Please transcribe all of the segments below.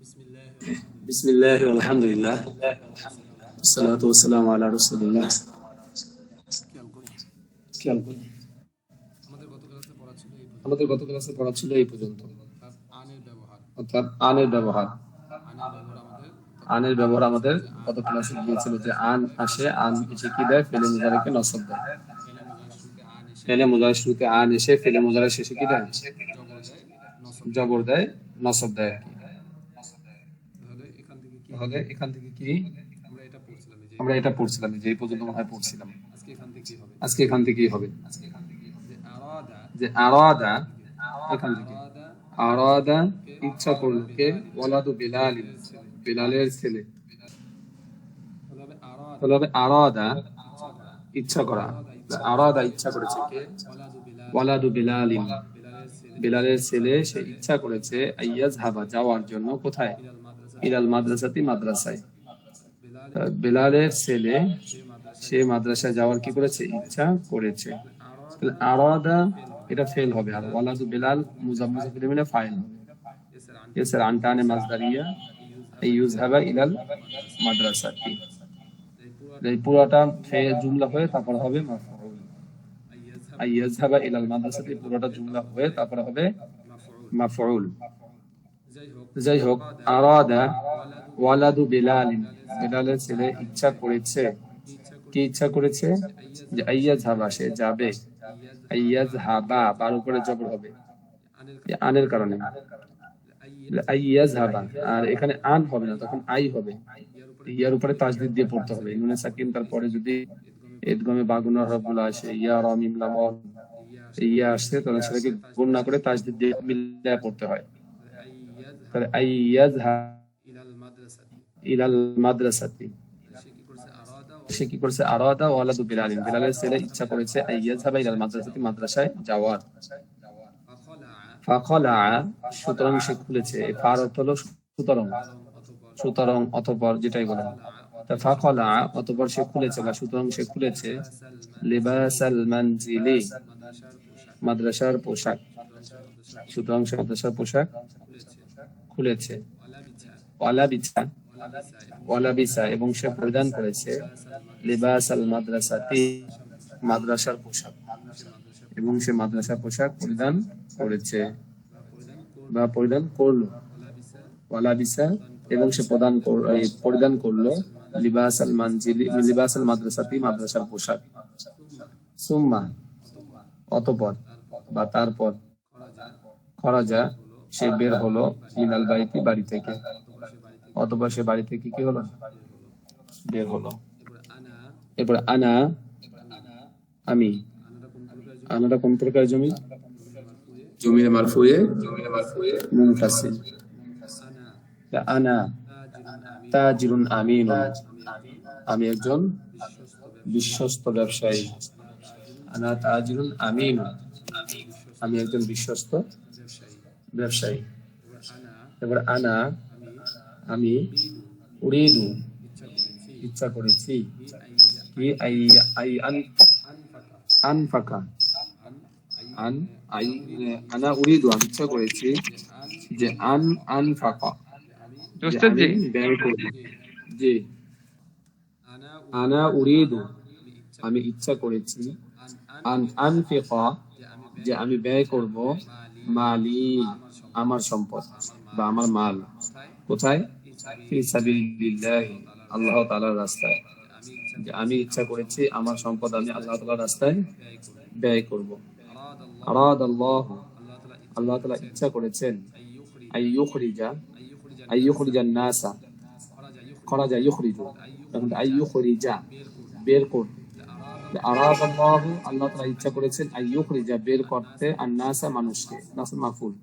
বিসমিল্লাহ আলহামদুলিল্লাহ সালাতু ওয়াসসালামু আলা রাসূলিল্লাহ। খেয়াল করি, আমাদের গত ক্লাসে পড়া ছিল এই পর্যন্ত, অর্থাৎ আনের ব্যবহার। আনের ব্যবহার আমাদের গত ক্লাসে গিয়েছিল যে আন আসে, আন এসে কি দেয়? ফেলে মুজারেকে নসব দেয়। ফেলে মুজারের শুরুতে আন এসে ফেলে মুজারের শেষে কি দেয়? জবর দেয়, নসব দেয় আর কি। তাহলে এখান থেকে কি আমরা এটা পড়ছিলাম, যে এই পর্যন্ত মনে হয় পড়ছিলাম। আজকে এখান থেকেই হবে যে আরাদা, এখান থেকে আরাদা ইচ্ছা করলো, কে? ওয়ালাদু বিলাল, বিলালের ছেলে। তাহলে হবে আরাদা ইচ্ছা করা, আরাদা ইচ্ছা করেছে, কে? ওয়ালাদু বিলাল, বিলালের ছেলে, সে ইচ্ছা করেছে আইয়াযহাবা যাওয়ার জন্য, কোথায়? ইলাল মাদ্রাসাতি, মাদ্রাসায়। বিলালের ছেলে সে মাদ্রাসায় যাওয়ার কি করেছে? ইচ্ছা করেছে। তাহলে আরাদা এটা ফেল হবে, আর ওয়ালাদু বিলাল মুজাফফর মিলে ফাইল হবে। এছাড়া আনটানে মাজদারিয়া ইউযহাবা ইলাল মাদ্রাসাতি, এই পুরোটা জুমলা হয়ে তারপর হবে মাফউল। আইয়াযহাবা ইলাল মাদ্রাসাতি পুরোটা জুমলা হয়ে তারপর হবে মাফউল। যাই হোক, আরাদা ওয়ালাদু বিলাল, বিলালের ছেলে ইচ্ছা করেছে, কি ইচ্ছা করেছে? যে আইয়াযহাবা সে যাবে, আইয়াযহাবা বার উপরে জবর হবে আনের কারণে, আইয়াযহাবা। আর এখানে আন হবে না, তখন আই হবে। ইয়ার উপরে তাসদীদ দিয়ে পড়তে হবে। নুনে সাকিন তারপরে যদি ইদগামে বাগুনার হরফগুলো আসে, ইয়া রা মিম লাম ইয়া আসছে, তাহলে সেটাকে গুণ না করে তাসদীদ দিয়ে মিলায় পড়তে হয়। তাহলে আইয়াযহা ইলাল মাদ্রাসাতি, সে কি করেছে? আরাদা ওয়ালাদু বিলাল, বিলালের ছেলে ইচ্ছা করেছে আইয়াযহাবা ইলাল মাদ্রাসাতি, মাদ্রাসায় যাওয়ার। ফাখলা, সুতরাং সে খুলেছে। ফার অর্থ হলো সুতরাং, সুতরাং অতঃপর, যেটাই বলেন। তা ফাখলা অতঃপর সে খুলেছে, বা সুতরাং সে খুলেছে লিবাসাল মানজিলি, মাদ্রাসার পোশাক। সুতরাং সে মাদ্রাসার পোশাক খুলেছে। ওয়ালাবিসা, ওয়ালাবিসা এবং সে পরিধান করেছে লিবাসাল মাদ্রাসাতি, মাদ্রাসার পোশাক, এবং সে মাদ্রাসার পোশাক পরিধান করেছে বা পরিধান করলো। ওয়ালাবিসা এবং সে পরিধান করলো লিবাসাল মানজিলি, লিবাসাল মাদ্রাসাতি, মাদ্রাসার পোশাক। সুম্মা অতঃপর বা তারপর, খরাজা সে বের হলো, মিনাল বাইতি বাড়ি থেকে। অতঃপর সে বাড়ি থেকে কি হলো? বের হলো। এরপর আনা আমি, আনাটা কোন প্রকার জমি? জমির মারফুয়ে মুনফাসিল। আনা তাজিরুন আমিনুন, আমি একজন বিশ্বস্ত ব্যবসায়ী। আনা তাজিরুন আমিনুন, আমি একজন বিশ্বস্ত ব্যবসায়ী। এবার আনা আমি, উরিদু ইচ্ছা করেছি, কি? আনফাকা, আনা উরিদু আমি ইচ্ছা করেছি যে আনফাকা, যে আমি ব্যয় করব। জি, আনা উরিদু আমি ইচ্ছা করেছি, আনফিকা যে আমি ব্যয় করব, মালি আমার সম্পদ বা আমার মাল। কোথায়? ফি সাবিলিল্লাহ, আল্লাহ তাআলার রাস্তায়। যে আমি ইচ্ছা করেছি আমার সম্পদ আমি আল্লাহ তাআলার রাস্তায় ব্যয় করব। আরাদাল্লাহ, আল্লাহ তাআলা ইচ্ছা করেছেন আইয়ুখরিজান নাসা, খরাজা ইউখরিজু, তখন আইয়ুখরিজা বের করতে। আরাদাল্লাহ আল্লাহ তাআলা ইচ্ছা করেছেন আইয়ুখরিজা বের করতে, আন-নাসা মানুষকে, নাস মাফুল।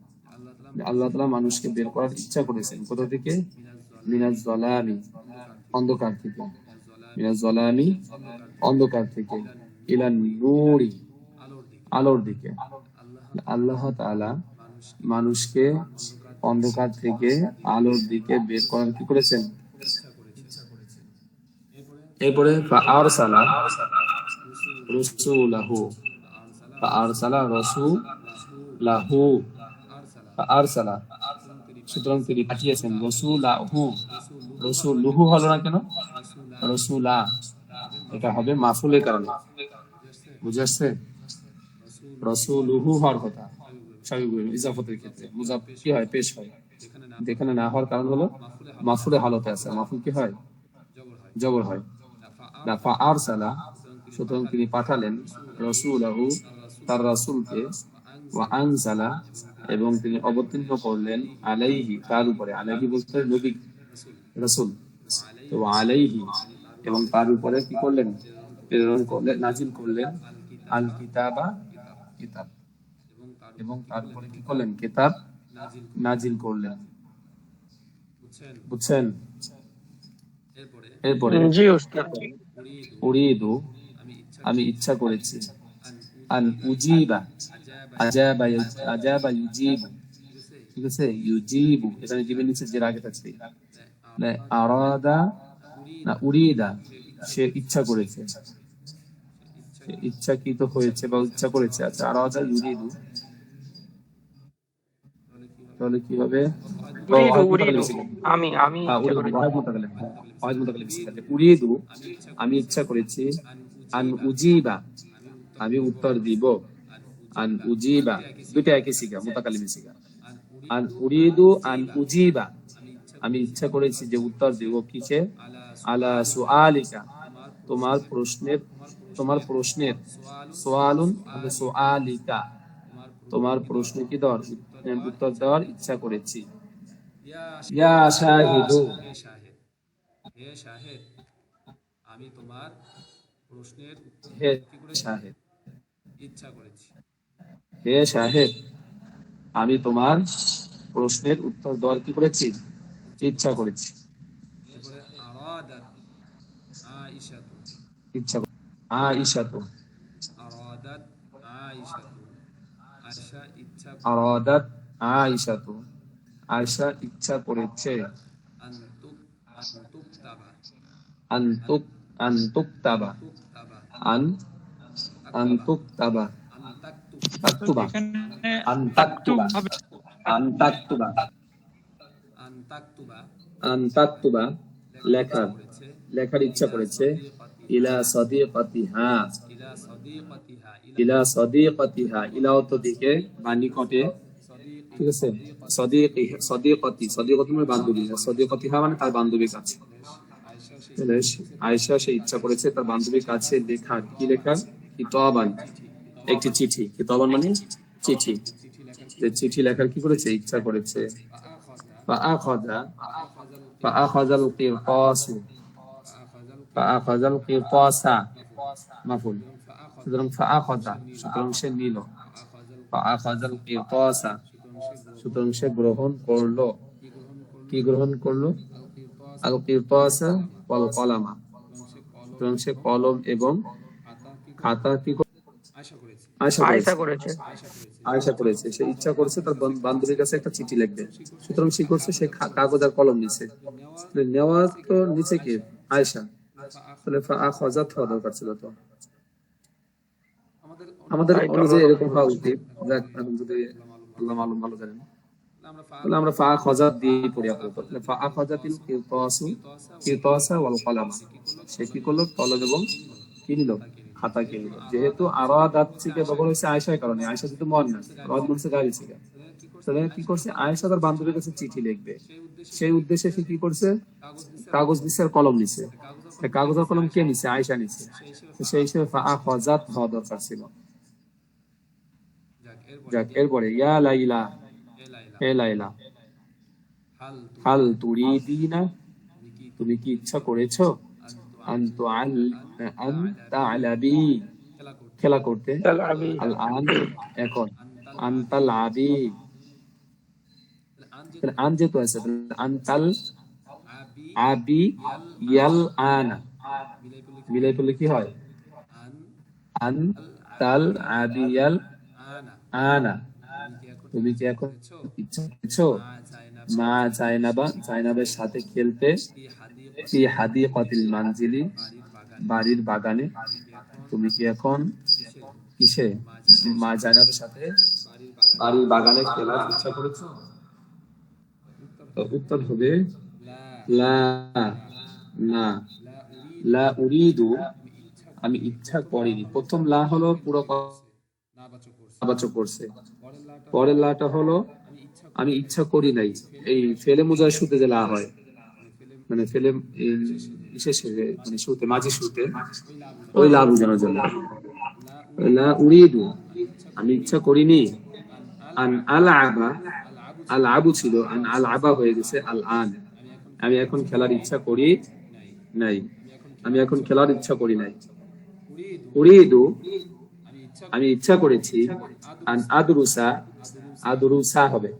আল্লাহ তাআলা মানুষকে বের করার ইচ্ছা করেছেন কোথা থেকে? মিনাজ যালামি, অন্ধকার থেকে। মিনাজ যালামি অন্ধকার থেকে, ইলান নূরি আলোর দিকে। আল্লাহ তাআলা মানুষকে অন্ধকার থেকে আলোর দিকে বের করার কি করেছেন? এরপরে ফাআরসালা রাসূলাহু, ফাআরসালা রাসূলাহু, ফাআরসালা সুতরাং তিনি পাঠিয়েছেন রসুলাহু। রসুলুহু হলো না কেন? রসুলা, এটা হবে মাফুলের কারণে। বুঝে আসছে? রসুলুহু হওয়ার কথা ইজাফতের ক্ষেত্রে মুজাফ কি হয়? পেশ হয়। যেখানে না হওয়ার কারণ হলো মাফুলে হালতে আছে, মাফুল কি হয়? জবর হয়। ফা আরসালা, সুতরাং তিনি পাঠালেন রসুলাহু, তার রাসূলকে, ওয়া আনজালা, এবং তিনি অবতীর্ণ করলেন আলাইহি, তার উপরে। আলাইহি বলতে নবী রাসূল, তো আলাইহি, এবং তার উপরে কি করলেন? প্রেরণ করলেন, নাজিল করলেন আল কিতাবা, কিতাব, এবং তার উপরে কি করলেন? কিতাব নাজিল করলেন। বুঝছেন? এরপরে জি উস্তাদ। উরিদু, আমি ইচ্ছা করেছি, আন উজিবা, আজাবা, আজাবা ইউজিবু, ঠিক আছে? ইউজিবু, এখানে জিবের নিচে যে রাগে থাকছে, না আরাদা, না উরিদা, সে ইচ্ছা করেছে, সে ইচ্ছাকৃত হয়েছে বা ইচ্ছা করেছে। আচ্ছা, আরাদা ইউরিদু, তাহলে কি হবে? উরিদু উরিদু, আমি ইচ্ছা করেছি। উরিদু, আমি ইচ্ছা করেছি, আন উজিবা, আমি উত্তর দিব, আন উজিবা, দুইটা একই সিগা, মুতাকাল্লিমের সিগা। আন উরিদু আন উজিবা, আমি ইচ্ছা করেছি যে উত্তর দেব, কিসে? আলা সুআলিকা, তোমার প্রশ্নের, তোমার প্রশ্নের, সুআলুন হবে সুআলিকা, তোমার প্রশ্ন কি দেওয়ার, উত্তর দেওয়ার ইচ্ছা করেছি। ইয়া শাহিদু, হে শাহেদ, হে শাহেদ, আমি তোমার প্রশ্নের উত্তর দেওয়ার কি করেছি? ইচ্ছা করেছি। ইচ্ছা আয়েশা তো, আরাদাত আয়েশা তো, আয়েশা ইচ্ছা করেছে, আন্তুক, আন্তুক্তাবা, আন, আন্তুক্তাবা, তাকতুবা, এখানে আন্তাকতুবা, হবে। আন্তাকতুবা, আন্তাকতুবা, লেখার, লেখার ইচ্ছা করেছে, ইলা সাদিকাতিহা, ইলা সাদিকাতিহা, ইলা অর্থ দিকে বা নিকটে, ঠিক আছে? সাদিকি, সাদিকাতি, সাদিকাতি মানে বান্ধবী, সাদিকাতিহা মানে তার বান্ধবীর কাছে। আয়েশা সে ইচ্ছা করেছে তার বান্ধবীর কাছে লেখার, কি লেখার? কিতাবান, একটি চিঠি। কিতাবান মানে চিঠি, যে চিঠি লেখার কি করেছে? ইচ্ছা করেছে। ফাআখাযা, ফাআখাযাল কিরতাসু, ফাআখাযাল কিরতাসা, মাফুল। সুতরাং ফাআখাযা, সুতরাং সে নিল, ফাআখাযাল কিরতাসা, সুতরাং সে গ্রহণ করলো। কি গ্রহণ করলো? আল কিরতাসা ওয়াল কলামা, সুতরাং সে কলম এবং খাতা কি আয়েশা আয়সা করেছে, করেছে। আয়েশা করেছে। সে ইচ্ছা করেছে তার বান্ধবীর কাছে একটা চিঠি লিখবে, সুতরাং সে করছে, সে কাগজ আর কলম নিছে। নেওয়া তো নিচে কি? আয়েশা, তাহলে ফাআখাযাত হওয়া দরকার ছিল। তো আমাদের তাই তো অনুযায়ী আল্লাহ এরকম হওয়া উচিত। দেখ, এখন যদি আল্লাহ মালুম ভালো জানেন, তাহলে আমরা ফাআখাযাত দিয়ে পড়ি আপাতত। তাহলে ফাআখাযাতিল কিরতাসু, কিরতাসা ওয়াল কলামা, সে কি করলো? কলম এবং কি নিল? খাতা কিনল। যেহেতু আরাদাত থেকে ব্যবহার হয়েছে আয়েশার কারণে, আয়েশা যেহেতু মুয়ান্নাস, আরাদ মানে গায়রি ছিল, তাহলে কি করছে? আয়েশা তার বান্ধবীর কাছে চিঠি লিখবে, সেই উদ্দেশ্যে সে কি করছে? কাগজ নিচ্ছে আর কলম নিচ্ছে। কাগজ আর কলম কে নিচ্ছে? আয়েশা নিচ্ছে। সেই হিসেবে ফাআখাযাত হওয়া দরকার ছিল। যাক, এরপরে ইয়া লাইলা, হে লাইলা, হাল তুরিদিনা, তুমি কি ইচ্ছা করেছো? আন তা'লাবি, খেলা করতে, তালআবি। আল আন, এখন, আনতাল আবি, আন যেহেতু আছে, আনতাল আবি ইয়াল আনা, মিলাই পড়লে কি হয়? আনতাল আবি ইয়াল আনা, তুমি কি এখন ইচ্ছা করেছো? মা জাইনাবা, জাইনাবের সাথে খেলতে, ফি হাদিকাতিল মানজিলি, বাড়ির বাগানে। তুমি কি এখন কিসে? মা জাইনাবের সাথে বাড়ির বাগানে খেলার ইচ্ছা করেছো? তো উত্তর হবে লা, না। লা উরিদু, আমি ইচ্ছা করিনি। প্রথম লা হলো পুরো বাচক করছে, পরের লাটা হলো আমি ইচ্ছা করি নাই। এই ফেলে মুজার শুতে যে লা হয়, মানে ফেলে বিশেষ মানে শুতে মাঝি শুতে, ওই লা বোঝানোর জন্য। লা উরিদু, আমি ইচ্ছা করিনি। আন আল আবা, আল আবু ছিল, আন আল আবা হয়ে গেছে আল আন, আমি এখন খেলার ইচ্ছা করি নাই। আমি এখন খেলার ইচ্ছা করি নাই। উরিদু, আমি ইচ্ছা করেছি। আন আদরুসা, আদরুসা হবে।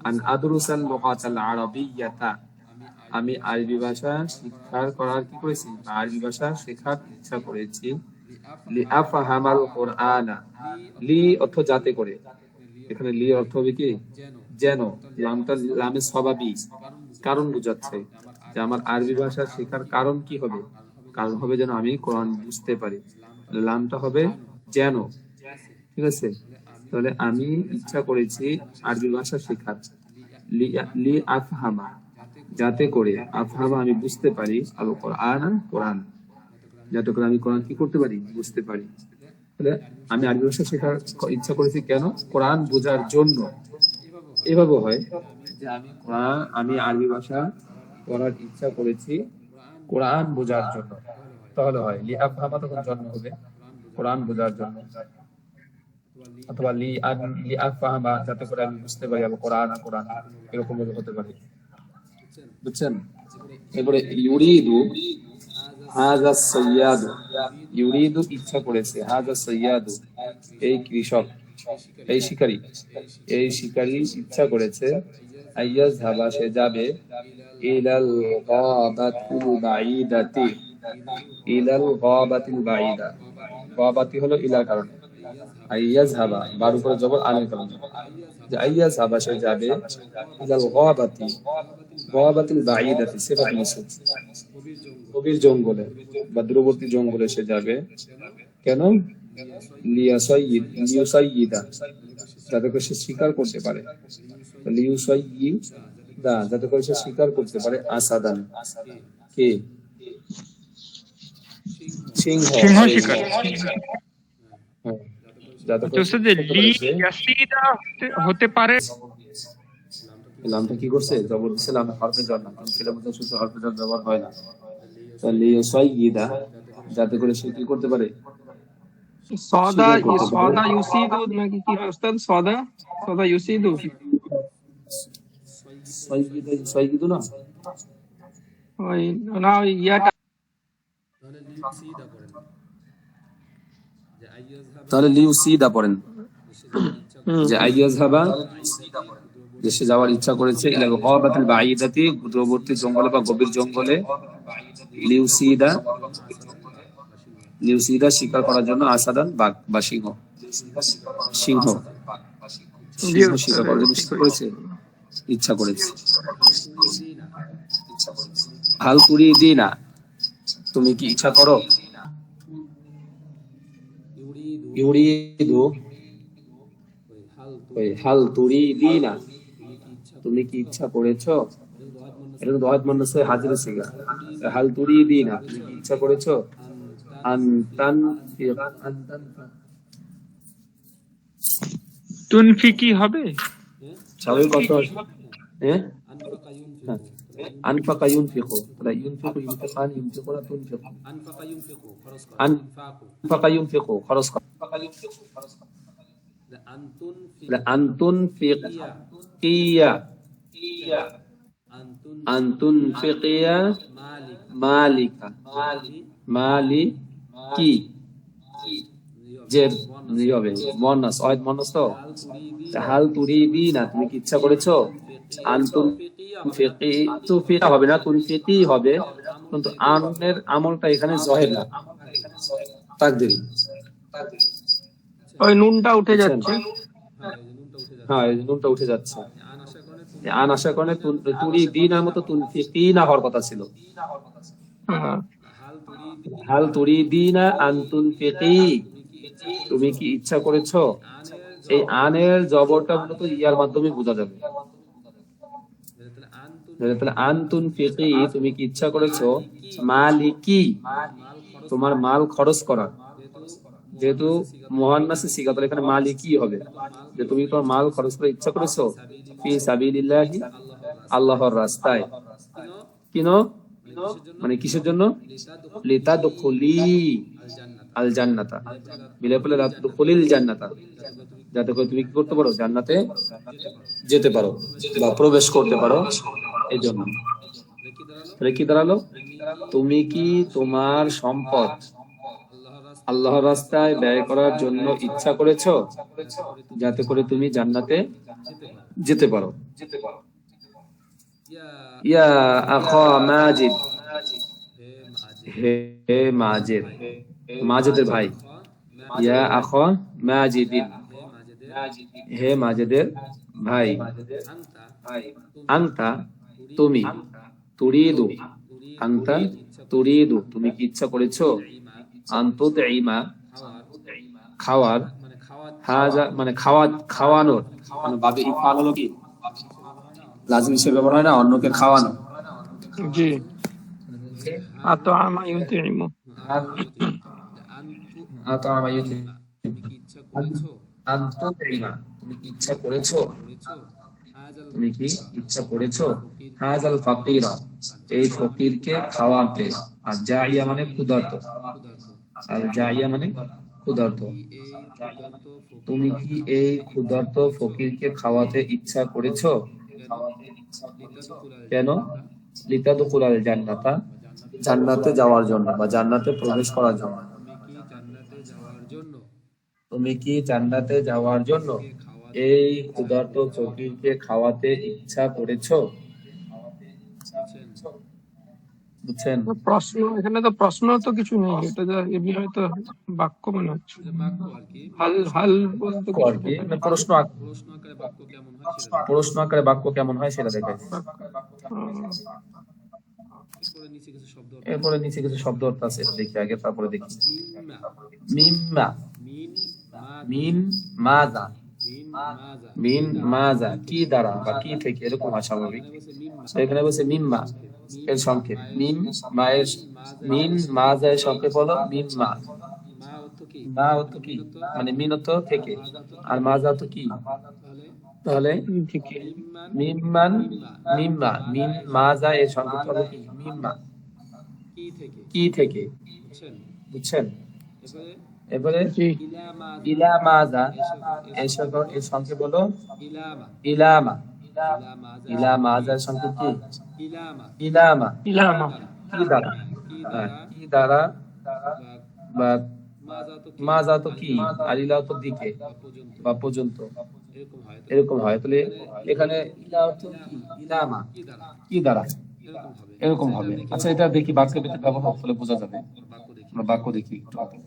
আন আদরুসাল লুগাতাল আরাবিয়্যাতা, আমি আরবি ভাষা শিক্ষার করার কি করেছি, আরবি ভাষা শেখার ইচ্ছা করেছি। লি আফহামাল কুরআনা, লি অর্থ যাতে করে, এখানে লি অর্থ হবে কি যেন, লামটা লামে সবাবি, কারণ বোঝাচ্ছে যে আমার আরবি ভাষা শেখার কারণ কি হবে, কারণ হবে যেন আমি কোরআন বুঝতে পারি। লামটা হবে যেন, ঠিক আছে। তাহলে আমি ইচ্ছা করেছি আরবি ভাষা শেখার। লি লি আফহামা, যাতে করে, আফহামা আমি বুঝতে পারি, আল কোরআন, কোরআন, যাতে করে আমি কোরআন কি করতে পারি, বুঝতে পারি। তাহলে আমি আরবি ভাষা শেখার ইচ্ছা করেছি কেন, কোরআন বোঝার জন্য। এভাবে হয় যে আমি আরবি ভাষা পড়ার ইচ্ছা করেছি কোরআন বোঝার জন্য, তাহলে হয় লি আফহামা, তখন জন্ম হবে কোরআন বোঝার জন্য। অথবা লি আফহামা, যাতে করে আমি বুঝতে পারি আল কোরআন, কোরআন, এরকম ভাবে হতে পারে। বুঝছেন? এরপরে ইউরিদু হাযা সাইয়াদু, ইউরিদু ইচ্ছা করেছে, হাযা সাইয়াদু এই কৃষক, এই শিকারী, এই শিকারী ইচ্ছা করেছে, আইয়াযহাবা সে যাবে, ইলাল গাবাতিল বাঈদাতি, ইলাল গাবাতিল বাঈদা, গাবাতি হলো ইলার কারণে, আইয়াযহাবা বার উপরে জবর আনের কারণে, যে আইয়াযহাবা সে যাবে, ইলাল গাবাতি, গাবাতিল বাঈদাতি সিফাত মাওসূফ, গভীর জঙ্গলে বা দূরবর্তী জঙ্গলে সে যাবে। কেন? লিয়াসাইয়িদা, যাতে করে সে শিকার করতে পারে, লিউসাইয়িদা, যাতে করে সে শিকার করতে পারে, আসাদান, কে, সিংহ, সিংহ শিকার। হ্যাঁ, যাতে করে আচ্ছা, যে লি ইয়াসিদা হতে পারে, লামটা কি করছে, জবর দিছে লামে হরফে jar না, কারণ সেটা মধ্যে শুধু হরফে jar ব্যবহার হয় না। তাহলে লিউসাইয়িদা, যাতে করে সে কি করতে পারে, সদা, শিকার করতে পারে। সদা ইউসিদু নাকি কি হয় উস্তাদ? সদা, সদা ইউসিদু, সাইয়িদু না, ওই না, ওই ইয়াটা তাহলে লিউসিদা পড়েন, যে আইয়াযহাবা, যে সে যাওয়ার ইচ্ছা করেছে, ইলা গাবাতিল বাঈদাতি দূরবর্তী জঙ্গলে বা গভীর জঙ্গলে, লিউসিদা, লিউসিদা শিকার করার জন্য, আসাদান বাঘ বা সিংহ, সিংহ, সিংহ শিকার করার জন্য শিকার করেছে, ইচ্ছা করেছে। হাল তুরিদিনা, তুমি কি ইচ্ছা করো, ইউরিদু, ওই হাল তুরিদিনা, তুমি কি ইচ্ছা করেছো, এটা তো দোয়াত মানসে হাজির সিগা, হাল তুরিদিনা, তুমি কি ইচ্ছা করেছো, আনতান, আনতান, তুনফিকি হবে, স্বাভাবিক অর্থ, হ্যাঁ, আনফাকা ইউনফিকু, তাহলে ইউনফিকু, ইউনফিকান, ইউনফিকুনা, তুনফিকু, আনফাকা ইউনফিকু খরচ করা, আনতুন ফিকিয়া, আনতুন ফিকিয়া মালিকা, মালিকি, যে হবে মনাস, অয়েদ মনাস, তো হাল তুরিদিনা, তুমি কি ইচ্ছা করেছো, আনতুন ফিকি, তুফিকা হবে না, তুনফিকি হবে, কিন্তু আনের আমলটা এখানে জহের না, তাকদীরি, ওই নুনটা উঠে যাচ্ছে। হ্যাঁ, এই নুনটা উঠে যাচ্ছে, আন আসার কারণে তুরিদিনার মতো তুনফিকিনা হওয়ার কথা ছিল। হ্যাঁ। হাল তুরিদিনা আন তুনফিকি, তুমি কি ইচ্ছা করেছো, এই আনের জবরটা মূলত ইয়ার মাধ্যমে বোঝা যাবে, তাহলে আনতুন ফিকি, তুমি কি ইচ্ছা করেছো মালিকি, তোমার মাল খরচ করা। যেহেতু মুহান্নাসে সিগা, তাহলে এখানে মালিকি হবে, যে তুমি তোমার মাল খরচ করে ইচ্ছা করেছো ফি সাবিলিল্লাহি, আল্লাহর রাস্তায়। কিনো মানে কিসের জন্য? লিতাদখুলি আল জান্নাতা, বিলে বলে লাতাদখুলিল জান্নাতা, যাতে করে তুমি কি করতে পারো, জান্নাতে যেতে পারো বা প্রবেশ করতে পারো। এই জন্য তাহলে কি দাঁড়ালো? তুমি কি তোমার সম্পদ আল্লাহর রাস্তায় ব্যয় করার জন্য ইচ্ছা করেছো, যাতে করে তুমি জান্নাতে যেতে পারো। ইয়া আখা মাজিদ, হে মাজিদ, মাজিদের ভাই। ইয়া আখা মাজিদিন, হে মাজিদের ভাই। আনতা তুমি, তুরিদু আনতা তুরিদু, তুমি কি ইচ্ছা করেছো আনতুতঈমা, খাওয়ার, হাজা মানে খাওয়ানোর, মানে বাবে ইফাল হলো কি লাজিম হিসেবে ব্যবহার হয় না, অন্যকে খাওয়ানো। জি, আতআমা ইউতিমু। আতআমা ইউতিমু, আনতুতঈমা, তুমি কি ইচ্ছা করেছো, তুমি কি ইচ্ছা করেছো হাজাল ফাকিরা, এই ফকিরকে খাওয়াতে। আর জাইয়া মানে ক্ষুধার্ত, আর জাইয়া মানে ক্ষুধার্ত। তুমি কি এই ক্ষুধার্ত ফকিরকে খাওয়াতে ইচ্ছা করেছো? কেন? লিতাদখুলাল জান্নাতা, জান্নাতে যাওয়ার জন্য বা জান্নাতে প্রবেশ করার জন্য। তুমি কি জান্নাতে যাওয়ার জন্য এই ক্ষুধার্ত ফকিরকে খাওয়াতে ইচ্ছা করেছো? বুঝছেন? প্রশ্ন, এখানে তো প্রশ্ন তো কিছু নেই, এটা যা এমনি হয়তো বাক্য মনে হচ্ছে। হাল হাল বলতে কিছু আর কি দেখা মানে যায়। প্রশ্ন আকারে বাক্য কেমন হয় সেটা দেখায়। এরপরে নিচে কিছু শব্দ অর্থ আছে, এটা দেখি আগে, তারপরে দেখি। মিম্মা, মিন মাজা, মিন মাজা কি দ্বারা বা কি থেকে, এরকম হয় স্বাভাবিক। এখানে বলছে মিম্মা এর সংক্ষেপ, মিম মায়ের, মিন মাজা এর সংক্ষেপ হলো মিম্মা। মা অর্থ কি, মানে মিন অর্থ থেকে, আর মাজা তো কি, তাহলে মিম্মান, মিম্মা, মিন মাজা এর সংক্ষেপ হলো কি মিম্মা, কি থেকে। বুঝছেন? এবারে ইলা মাজা এর সংক্ষেপ হলো ইলামা, ইলা মাজার সংক্ষেপ কি ইলামা, ইলামা। কি দ্বারা, কি দ্বারা বা মাজা তো কি, আর ইলা তো দিকে বা পর্যন্ত, এরকম হয়। তাহলে এখানে ইলা অর্থ কি, ইলামা কি দ্বারা, এরকম হবে। আচ্ছা, এটা দেখি বাক্যের ভিতরে ব্যবহার হলে বোঝা যাবে। আমরা বাক্য দেখি একটু আগে।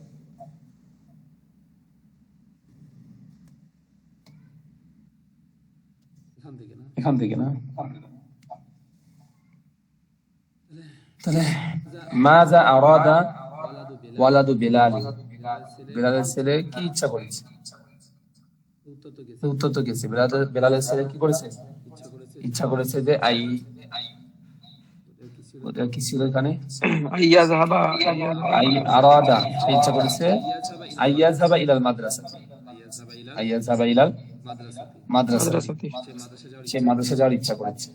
এখান থেকে না, তাহলে মাজা আরাদা ওয়ালাদু বিলাল, বিলালের ছেলে কি ইচ্ছা করেছে? উত্তর তো গেছে, বিলালের ছেলে কি করেছে? ইচ্ছা করেছে যে আই, ওটা কি ছিল এখানে, ইয়াযহাবা, আই আরাদা, সে ইচ্ছা করেছে আইয়াযহাবা ইলাল মাদ্রাসা, আইয়াযহাবা ইলাল মাদ্রাসা, মাদ্রাসাতি। সে মাদ্রাসা যাওয়ার ইচ্ছা করেছে।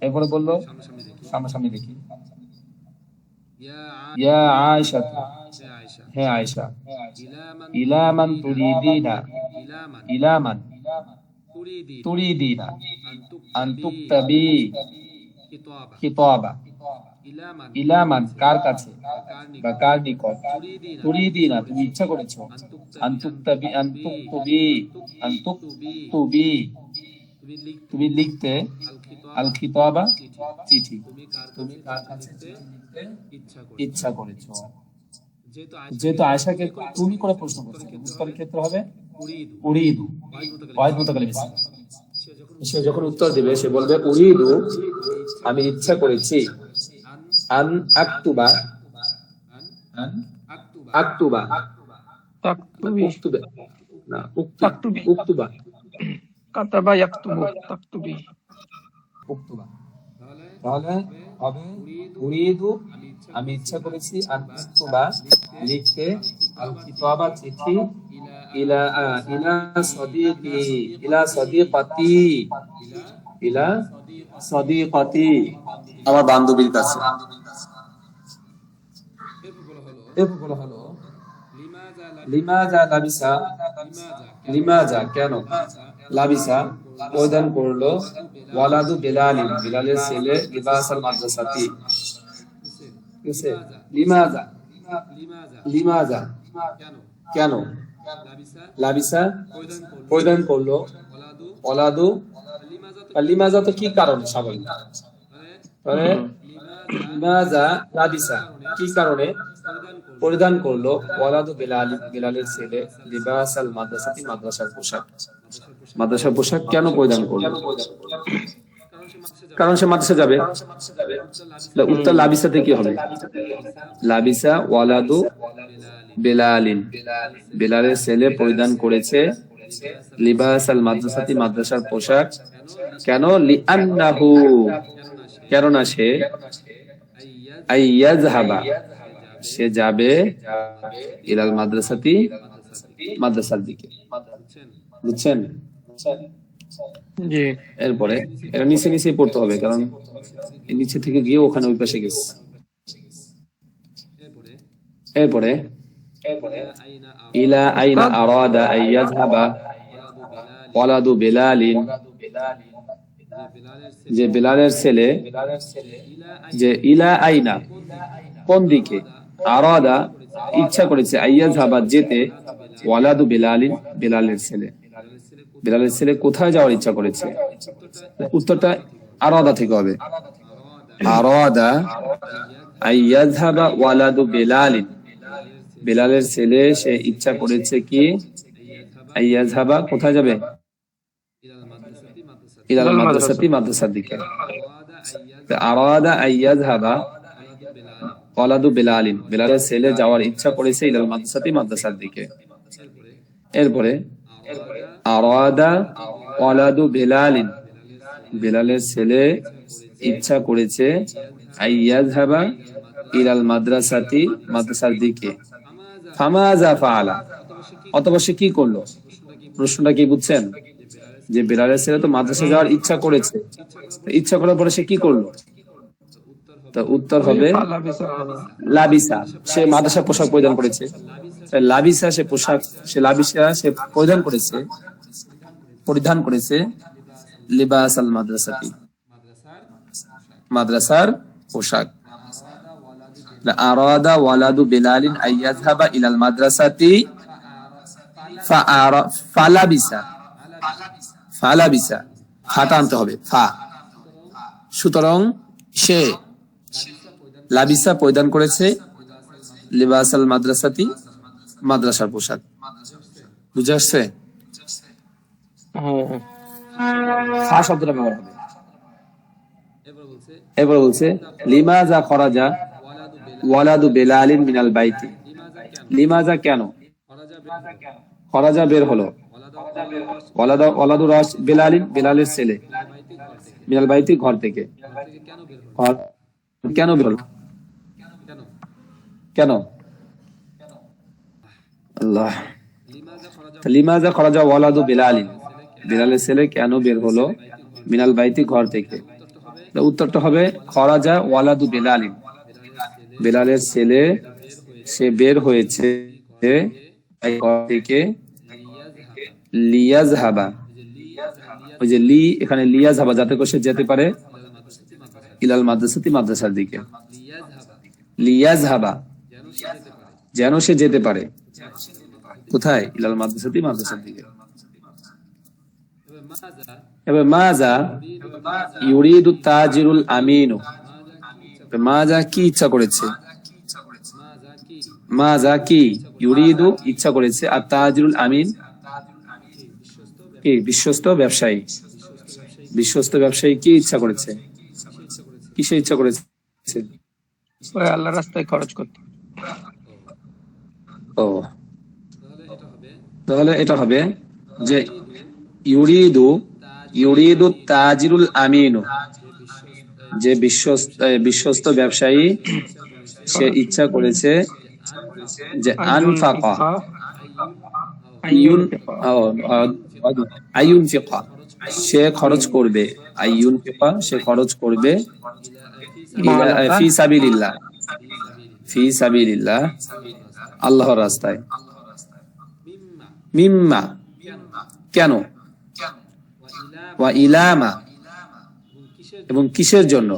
এরপরে বললো সামনাসামনি দেখি, ইয়া আয়েশা, হে আয়েশা, ইলামান তুরিদিনা, ইলামান তুরিদিনা আন তুকতাবি খিতাবা, ইলামান কার কাছে বা কার নিকট, তুরিদিনা তুমি ইচ্ছা করেছো, আন তুকতাবি, আন তুকতুবি, আন তুকতুবি তুমি লিখতে, আল খিতাবা চিঠি, তুমি কার কাছে চিঠি লিখতে ইচ্ছা করেছো। যেহেতু আয়েশাকে তুমি করে প্রশ্ন করছে, উত্তরের ক্ষেত্রে হবে উরিদু, ওয়াহিদ মুতাকাল্লিম বিহি। সে যখন উত্তর দিবে সে বলবে উরিদু, আমি ইচ্ছা করেছি, আন আকতুবা, আন আকতুবা, তাকতুবি, উক্তুবা না, তাকতুবি, উক্তুবা, কাতাবা ইয়াকতুবু, তাকতুবি। উক্তুবা তাহলে হবে উরিদু আমি ইচ্ছা করেছি আন আকতুবা লিখতে আল কিতাবা চিঠি ইলা ইলা সাদিকি ইলা সাদিকাতি ইলা সাদিকাতি আমার বান্ধবীর কাছে। এরপর হলো লিমাজা লাবিসা লিমাজা কেন লাবিসা পরিধান করলো ওয়ালাদু বিলালিন বিলালের ছেলে লিবাসাল মাদ্রাসাতি। ঠিক আছে, লিমাজা লিমাজা কেন লাবিসা পরিধান করলো ওয়ালাদু লিমাজা তো কি কারণে স্বাভাবিক মানে লিমাজা লাবিসা কি কারণে পরিধান করলো ওয়ালাদু বিলালিন বিলালের ছেলে লিবাসাল মাদ্রাসাতি মাদ্রাসার পোশাক। মাদ্রাসার পোশাক কেন পরিধান করলো? কারণ সে মাদ্রাসা যাবে। উত্তর লাবিসাতে কি হবে? লাবিসা ওয়ালাদু বিলালিন বিলালের ছেলে পরিধান করেছে লিবাসাল মাদ্রাসাতি মাদ্রাসার পোশাক। কেন? লিআন্নাহু কেননা সে আইয়াযহাবা সে যাবে ইলাল মাদ্রাসাতি মাদ্রাসার দিকে। বুঝছেন? জি। এরপরে এটা নিচে নিচে পড়তে হবে কারণ নিচে থেকে গিয়ে ওখানে ওই পাশে গেছে। এরপরে ইলা আইনা আরাদা আইয়াযহাবা ওয়ালাদু বিলালিন যে বিলালের ছেলে যে ইলা আইনা কোন দিকে আরাদা ইচ্ছা করেছে আইয়াযহাবা যেতে ওয়ালাদু বিলালিন বিলালের ছেলে কোথায় যাওয়ার ইচ্ছা করেছে? উত্তরটা আরাদা থেকে হবে। আরাদা আইয়াযহাবা ওয়ালাদু বিলালিন বিলালের ছেলে সে ইচ্ছা করেছে কি আইয়াযহাবা কোথায় যাবে? ইলাল মাদ্রাসাতি মাদ্রাসার দিকে। আরাদা আইয়াযহাবা ওয়ালাদু বিলালিন বিলালের ছেলে যাওয়ার ইচ্ছা করেছে ইলাল মাদ্রাসাতি মাদ্রাসার দিকে। এরপরে আরাদা ওয়ালাদু বিলালিন বিলালের ছেলে ইচ্ছা করেছে আইয়াযহাবা ইলাল মাদ্রাসাতি মাদ্রাসার দিকে। ফামাযা ফাআলা অতঃপর সে কি করলো? প্রশ্নটা কি বুঝছেন? যে বিলালের ছেলে তো মাদ্রাসা যাওয়ার ইচ্ছা করেছে, ইচ্ছা করার পরে সে কি করলো? তো উত্তর হবে লাবিসা সে মাদ্রাসা পোশাক পরিধান করেছে। লাবিসা সে পোশাক সে পরিধান করেছে লিবাসাল মাদ্রাসাতি মাদ্রাসার পোশাক। আরাদা ওয়ালাদু বিলালিন আইয়াযহাবা ইলাল মাদ্রাসাতি ফালাবিসা ফাটা আনতে হবে ফা। সুতরাং সে লাবিসা পরিধান করেছে লিবাসাল মাদ্রাসাতি মাদ্রাসার পোশাক। বুঝে আসছে? ফা শব্দটা ব্যবহার হবে। এবার বলছে লিমাজা খরাজা ওয়ালাদু বিলালিন মিনাল বাইতি। লিমাজা কেন খরাজা বের হলো ওয়ালাদু রাস বিলালিন বিলালের ছেলে মিনাল বাইতি ঘর থেকে। কেন বের হলো? কেন? আল্লাহ। লিমাজা খরাজা ওয়ালাদু বিলালিন বিলালের ছেলে কেন বের হলো মিনাল বাইতি ঘর থেকে? উত্তরটা হবে খরাজা ওয়ালাদু বিলালিন বিলালের ছেলে সে বের হয়েছে ঘর থেকে লিয়াযহাবা ওই যে লি এখানে লিয়াযহাবা যাতে করে সে যেতে পারে ইলাল মাদ্রাসাতি মাদ্রাসার দিকে। লিয়াযহাবা যেন সে যেতে পারে কোথায়? ইলাল মাদ্রাসাতি মাদ্রাসার দিকে। এবার মাজা ইউরিদু তাজিরুল আমিনু মাজা কি ইচ্ছা করেছে? মাজা কি ইউরিদু ইচ্ছা করেছে আর তাজিরুল আমিন কি বিশ্বস্ত ব্যবসায়ী। বিশ্বস্ত ব্যবসায়ী কি ইচ্ছা করেছে? কিসে ইচ্ছা করেছে? আল্লাহর রাস্তায় খরচ করতে। ও তাহলে এটা হবে যে ইউরিদু তাজিরুল আমিনু যে বিশ্বস্ত ব্যবসায়ী সে ইচ্ছা করেছে যে আনফাকা আইয়ুনফিকা সে খরচ করবে, আইয়ুনফিকা সে খরচ করবে ফি সাবিলিল্লাহ, ফি সাবিলিল্লাহ আল্লাহর রাস্তায়। মিম্মা কেন, ওয়া ইলামা এবং কিসের জন্য,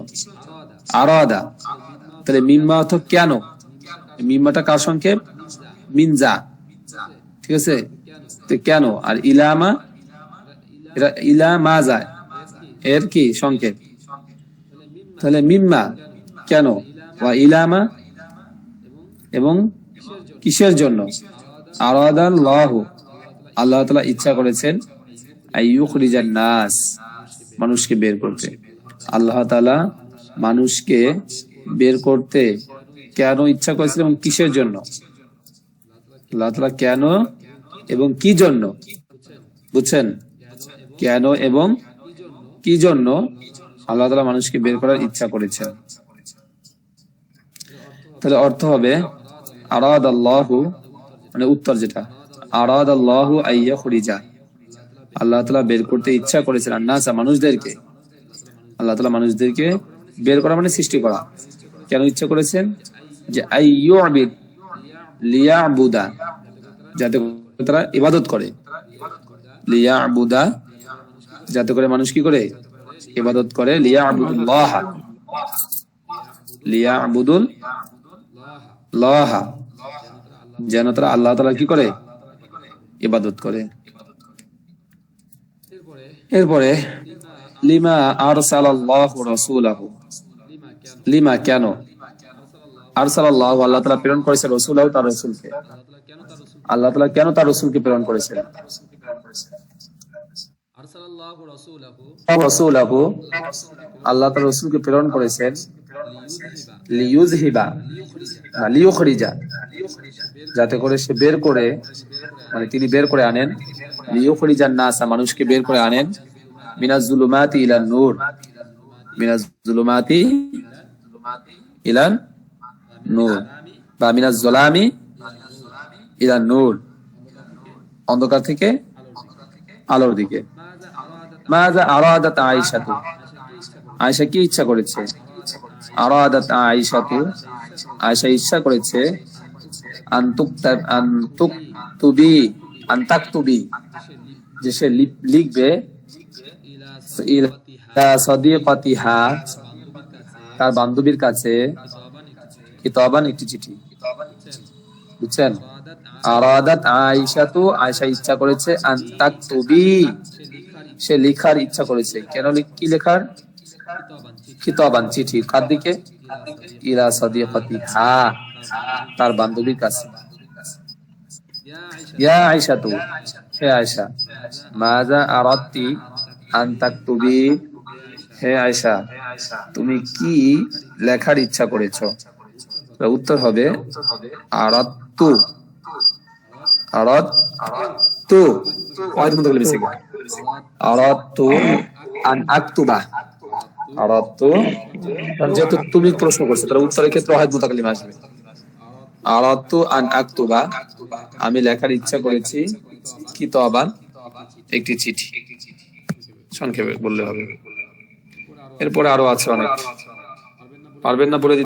আরাদা তাহলে মিম্মা অর্থ কেন, মিম্মাটা কার সংক্ষেপ, মিনজা, ঠিক আছে, তো কেন, আর ইলামা এটা ইলামা যায় এর কি সংক্ষেপ, তাহলে মিম্মা কেন, ওয়া ইলামা এবং কিসের জন্য, আরাদাল্লাহু আল্লাহ তাআলা ইচ্ছা করেছেন আইয়ুখরিজান নাস মানুষকে বের করতে, আল্লাহ তাআলা মানুষকে বের করতে কেন ইচ্ছা করেছেন এবং কিসের জন্য, আল্লাহ তাআলা কেন এবং কি জন্য, বুঝছেন, কেন এবং কি জন্য আল্লাহ তাআলা মানুষকে বের করার ইচ্ছা করেছেন। তাহলে অর্থ হবে আরাদাল্লাহু মানে উত্তর যেটা, আরাদাল্লাহু আইয়াখরিজা আল্লাহ তাআলা বের করতে ইচ্ছা করেছেন আন-নাস মানুষদেরকে, আল্লাহ তাআলা মানুষদেরকে বের করা মানে সৃষ্টি করা, কেন ইচ্ছা করেছেন যে আইয়ুবিদ লিয়াবুদা যাতে তারা ইবাদত করে, লিয়াবুদা যাতে করে মানুষ কি করে ইবাদত করে, লিয়াবুদুল্লাহ লিয়াবুদুল্লাহ যেন তারা আল্লাহ তাআলা কি করে ইবাদত করে। এরপরে লিমা আরসালাল্লাহু রাসূলাহু, লিমা কেন, আরসালাল্লাহু আল্লাহ তাআলা প্রেরণ করেছেন রাসূলাহু তার রাসূলকে, আল্লাহ তাআলা কেন তার রাসূলকে প্রেরণ করেছেন, রাসূলাহু আল্লাহ তার রাসূলকে প্রেরণ করেছেন লিইউযহিবা লিইউখরিজা যাতে করে সে বের করে মানে তিনি বের করে আনেন, লিইউখরিজান নাস মানুষকে বের করে আনেন, মিনাজ জুলুমাতি ইলান নূর, মিনাজ জুলুমাতি ইলান নূর বা মিনাজ যুলামি ইলান নূর অন্ধকার থেকে আলোর দিকে। মাযা আরাদাত আয়েশাতু আয়েশা কি ইচ্ছা করেছে, আরাদাত আয়েশাতু আয়েশা ইচ্ছা করেছে আনতাকতুবি যে সে লিখবে ইলা সাদিকাতিহা তার বান্ধবীর কাছে কিতাবান একটি চিঠি, বুঝছেন, আরাদাত আয়েশাতু আয়েশা ইচ্ছা করেছে আনতাকতুবি সে লেখার ইচ্ছা করেছে, কেন কি লেখার, কিতাবান চিঠি, কার দিকে, ইলা সাদিকাতিহা তার বান্ধবীর কাছে। ইয়া আয়েশাতু হে আয়েশা, মাযা আরাদতি আন তাকতুবি হে আয়েশা তুমি কি লেখার ইচ্ছা করেছো, উত্তর হবে আরাদতু আরাদতু আরাদতু আন আকতুবা, আরাদতু যেহেতু তুমি প্রশ্ন করছো তাহলে উত্তরের ক্ষেত্রে ওয়াহিদ মুতাকাল্লিম আসবে, আরাদতু আন আকতুবা আমি লেখার ইচ্ছা করেছি কিতাবান একটি চিঠি, সংক্ষেপে বললে হবে। এরপরে আরো আছে অনেক, পারবেন না বলে